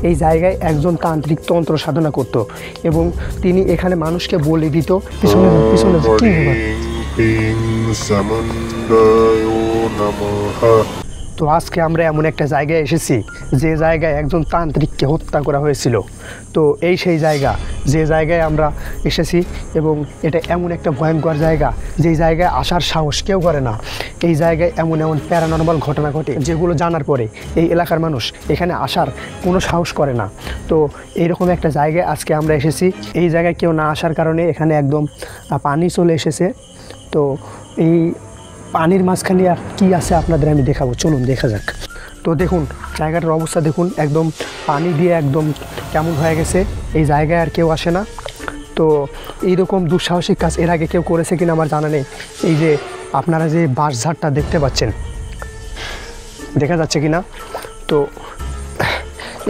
এই জায়গায় একজন তান্ত্রিক তন্ত্র সাধনা করত এবং তিনি এখানে মানুষকে বলে দিত। পিছনে পিছনে কি ব্যাপার? তো আজকে আমরা এমন একটা জায়গায় এসেছি যে জায়গায় একজন তান্ত্রিককে হত্যা করা হয়েছিল। তো এই সেই জায়গা যে জায়গায় আমরা এসেছি এবং এটা এমন একটা ভয়ঙ্কর জায়গা যেই জায়গায় আসার সাহস কেউ করে না। এই জায়গায় এমন এমন প্যারানর্মাল ঘটনা ঘটে যেগুলো জানার পরে এই এলাকার মানুষ এখানে আসার কোনো সাহস করে না। তো এইরকম একটা জায়গায় আজকে আমরা এসেছি। এই জায়গায় কেউ না আসার কারণে এখানে একদম পানি চলে এসেছে। তো এই পানির মাঝখানে আর কী আছে আপনাদের আমি দেখাবো, চলুন দেখা যাক। তো দেখুন জায়গাটার অবস্থা দেখুন, একদম পানি দিয়ে একদম কেমন হয়ে গেছে। এই জায়গায় আর কেউ আসে না। তো এইরকম দুঃসাহসিক কাজ এর আগে কেউ করেছে কিনা আমার জানা নেই। এই যে আপনারা যে বাঁশঝাড়টা দেখতে পাচ্ছেন, দেখা যাচ্ছে কি না? তো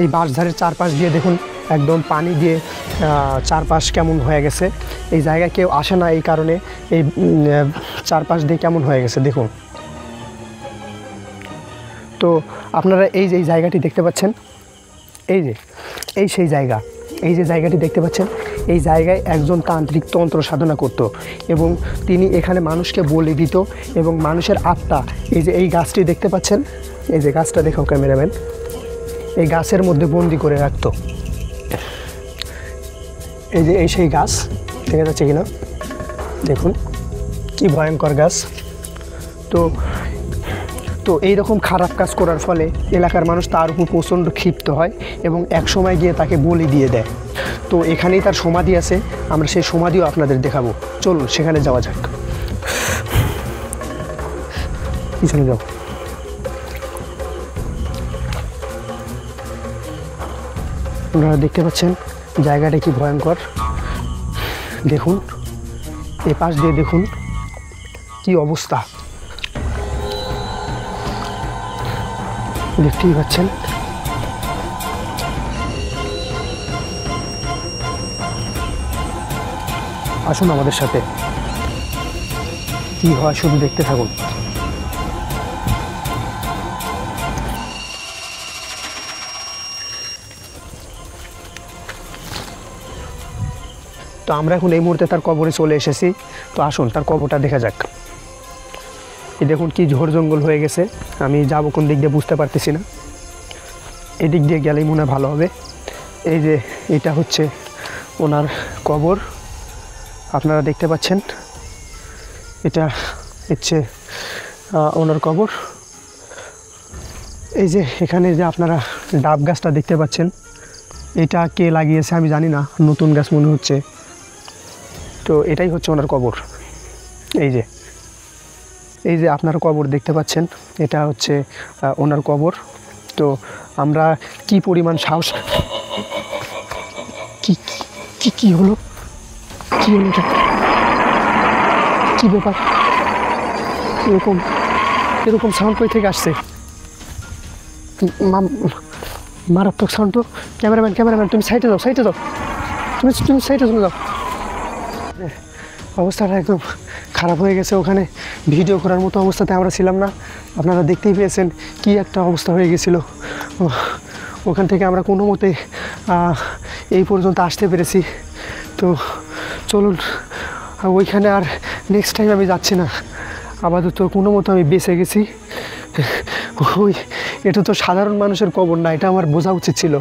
এই বাঁশঝাড়ের চারপাশ দিয়ে দেখুন একদম পানি দিয়ে চারপাশ কেমন হয়ে গেছে। এই জায়গায় কেউ আসে না, এই কারণে এই চারপাশ দিয়ে কেমন হয়ে গেছে দেখুন। তো আপনারা এই যে জায়গাটি দেখতে পাচ্ছেন, এই সেই জায়গা, এই যে জায়গাটি দেখতে পাচ্ছেন, এই জায়গায় একজন তান্ত্রিক তন্ত্র সাধনা করত এবং তিনি এখানে মানুষকে বলে দিত এবং মানুষের আত্মা, এই যে এই গাছটি দেখতে পাচ্ছেন, এই যে গাছটা দেখাও ক্যামেরাম্যান, এই গাছের মধ্যে বন্দি করে রাখতো। এই যে এই সেই গাছ, দেখা যাচ্ছে কিনা দেখুন কি ভয়ঙ্কর গাছ। তো এইরকম খারাপ কাজ করার ফলে এলাকার মানুষ তার উপর প্রচণ্ড ক্ষিপ্ত হয় এবং এক সময় গিয়ে তাকে বলি দিয়ে দেয়। তো এখানেই তার সমাধি আছে, আমরা সেই সমাধিও আপনাদের দেখাবো, চলুন সেখানে যাওয়া যাক। পিছনে যাও। আপনারা দেখতে পাচ্ছেন জায়গাটা কি ভয়ঙ্কর, দেখুন এই পাশ দিয়ে দেখুন কি অবস্থা, দেখতেই পাচ্ছেন। আসুন আমাদের সাথে, কি হয় শুধু দেখতে থাকুন। তো আমরা এখন এই মুহূর্তে তার কবরে চলে এসেছি। তো আসুন তার কবরটা দেখা যাক। এই দেখুন কি ঝোড় জঙ্গল হয়ে গেছে, আমি যাবো কোন দিক দিয়ে বুঝতে পারতেছি না। এদিক দিয়ে গেলেই মনে হয় ভালো হবে। এই যে এটা হচ্ছে ওনার কবর, আপনারা দেখতে পাচ্ছেন, এটা হচ্ছে ওনার কবর। এই যে এখানে যে আপনারা ডাব গাছটা দেখতে পাচ্ছেন, এটা কে লাগিয়েছে আমি জানি না, নতুন গাছ মনে হচ্ছে। তো এটাই হচ্ছে ওনার কবর। এই যে আপনারা কবর দেখতে পাচ্ছেন, এটা হচ্ছে ওনার কবর। তো আমরা কি পরিমাণ সাহস, কি কি কি হলো, কি হলো, কি ব্যাপার? এরকম সাউন্ড কই থেকে আসছে? মারাত্মক সাউন্ড তো। ক্যামেরাম্যান তুমি সাইডে যাও, তুমি সাইডে চলে যাও। অবস্থাটা একদম খারাপ হয়ে গেছে, ওখানে ভিডিও করার মতো অবস্থাতে আমরা ছিলাম না। আপনারা দেখতেই পেয়েছেন কি একটা অবস্থা হয়ে গেছিলো। ওখান থেকে আমরা কোনো মতে এই পর্যন্ত আসতে পেরেছি। তো চলুন ওইখানে আর নেক্সট টাইম আমি যাচ্ছি না, আপাতত কোনো মতো আমি বেঁচে গেছি। এটা তো সাধারণ মানুষের কবর না, এটা আমার বোঝা উচিত ছিল।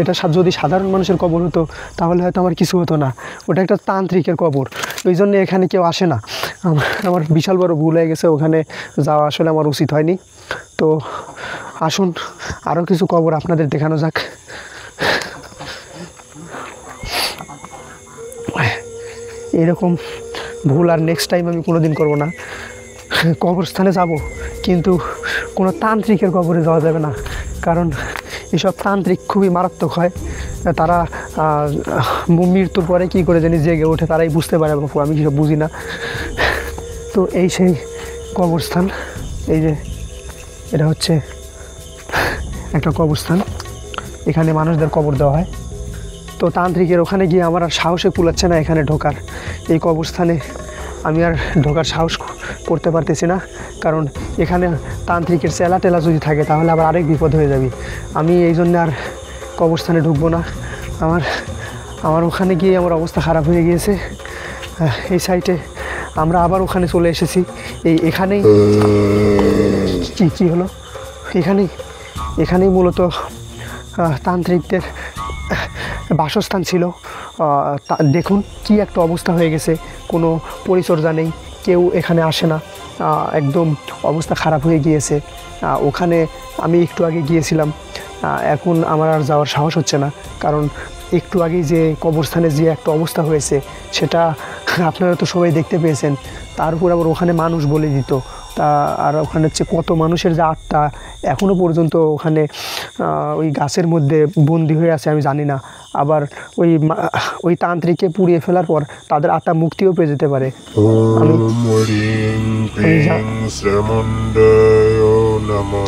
এটা যদি সাধারণ মানুষের কবর হতো তাহলে হয়তো আমার কিছু হতো না, ওটা একটা তান্ত্রিকের কবর, ওই জন্য এখানে কেউ আসে না। আমার বিশাল বড় ভুল হয়ে গেছে, ওখানে যাওয়া আসলে আমার উচিত হয়নি। তো আসুন আরও কিছু কবর আপনাদের দেখানো যাক। এরকম ভুল আর নেক্সট টাইম আমি কোনো দিন করবো না। কবরস্থানে যাব কিন্তু কোনো তান্ত্রিকের কবরে যাওয়া যাবে না, কারণ এসব তান্ত্রিক খুবই মারাত্মক হয়। তারা মৃত্যুর পরে কী করে জানি জেগে ওঠে, তারাই বুঝতে পারে, আমি সেসব বুঝি না। তো এই সেই কবরস্থান, এই যে এটা হচ্ছে একটা কবরস্থান, এখানে মানুষদের কবর দেওয়া হয়। তো তান্ত্রিকের ওখানে গিয়ে আমার আর সাহসে কুলাচ্ছে না এখানে ঢোকার। এই কবরস্থানে আমি আর ঢোকার সাহস করতে পারতেছি না, কারণ এখানে তান্ত্রিকের চেলা টেলা যদি থাকে তাহলে আবার আরেক বিপদ হয়ে যাবে। আমি এই জন্য আর কবরস্থানে ঢুকবো না। আমার আমার ওখানে গিয়ে আমার অবস্থা খারাপ হয়ে গিয়েছে। এই সাইটে আমরা আবার ওখানে চলে এসেছি। এখানেই কী হলো, এখানেই মূলত তান্ত্রিকদের বাসস্থান ছিল। দেখুন কি একটা অবস্থা হয়ে গেছে, কোনো পরিচর্যা নেই, কেউ এখানে আসে না, একদম অবস্থা খারাপ হয়ে গিয়েছে। ওখানে আমি একটু আগে গিয়েছিলাম, এখন আমার আর যাওয়ার সাহস হচ্ছে না, কারণ একটু আগেই যে কবরস্থানে যে একটা অবস্থা হয়েছে সেটা আপনারা তো সবাই দেখতে পেয়েছেন। তার উপর আবার ওখানে মানুষ বলে দিত, আর ওখানে হচ্ছে কত মানুষের যে আত্মা এখনও পর্যন্ত ওখানে ওই গাছের মধ্যে বন্দি হয়ে আছে আমি জানি না। আবার ওই তান্ত্রিককে পুড়িয়ে ফেলার পর তাদের আত্মা মুক্তিও পেয়ে যেতে পারে।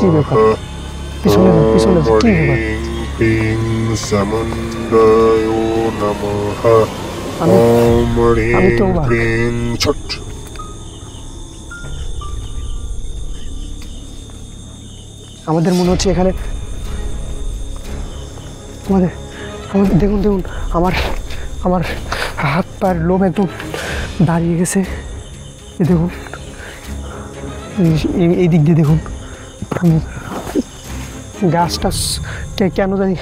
কি ব্যাপার, পিছনে কি ব্যাপার? আমি তো আমাদের মনে হচ্ছে এখানে আমাদের দেখুন আমার হাত পায়ের লোম একদম দাঁড়িয়ে গেছে। দেখুন এই দিক দিয়ে দেখুন, গাছটা কেন জানি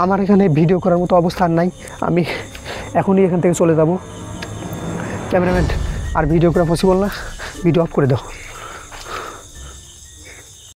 আমার এখানে ভিডিও করার মতো অবস্থা আর নাই। আমি এখনই এখান থেকে চলে যাব। ক্যামেরাম্যান, আর ভিডিও করা পসিবল না, ভিডিও অফ করে দাও।